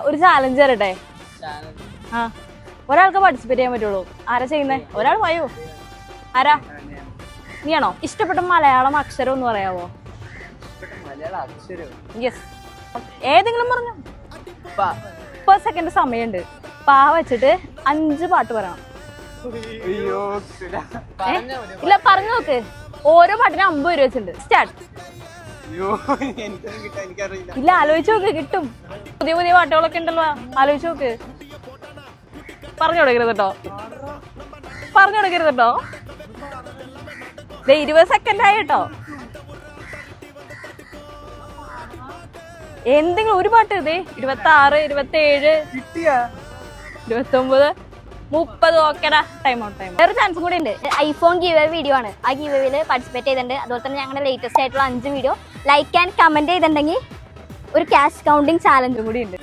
ഒരു ചാലഞ്ച് തരട്ടെ. ആ, ഒരാൾക്ക് പാർട്ടിസിപ്പേറ്റ് ചെയ്യാൻ പറ്റുള്ളൂ. ആരാ ചെയ്യുന്നേ? ഒരാൾ പറയൂ. ആരാ? നീയാണോ? ഇഷ്ടപ്പെട്ട മലയാളം അക്ഷരം ഒന്ന് പറയാവോ? യെസ്, ഏതെങ്കിലും പറഞ്ഞു. 30 സെക്കൻഡ് സമയമുണ്ട്. പാ വെച്ചിട്ട് 5 പാട്ട് പറയണം. ഇല്ല, പറഞ്ഞു നോക്ക്. ഓരോ പാട്ടിനും 50 രൂപ വെച്ചിട്ടുണ്ട്. സ്റ്റാർട്ട്. ഇല്ല, ആലോചിച്ച് നോക്ക്, കിട്ടും. പുതിയ പുതിയ പാട്ടുകളൊക്കെ ഉണ്ടല്ലോ, ആലോചിച്ച് നോക്ക്. പറഞ്ഞു കൊടുക്കരുത് കേട്ടോ, പറഞ്ഞു കൊടുക്കരുത് കേട്ടോ. 20 സെക്കൻഡ് ആയി കേട്ടോ. എന്തെങ്കിലും ഒരു പാട്ട്. 26, 27, 29, 30. ഓക്കേടാ, ടൈം ഔട്ട്. വേറെ ചാൻസ് കൂടി ഉണ്ട്. ഐഫോൺ ഗീവ് വീഡിയോ ആണ്. ആ ഗീവിൽ പാർട്ടിസിപ്പേറ്റ് ചെയ്തിട്ടുണ്ട്. അതുപോലെ തന്നെ ഞങ്ങളുടെ ലേറ്റസ്റ്റ് ആയിട്ടുള്ള 5 വീഡിയോ ലൈക്ക് ആൻഡ് കമന്റ് ചെയ്തിട്ടുണ്ടെങ്കിൽ ഒരു ക്യാഷ് കൗണ്ടിങ് ചാലഞ്ചും കൂടി ഉണ്ട്.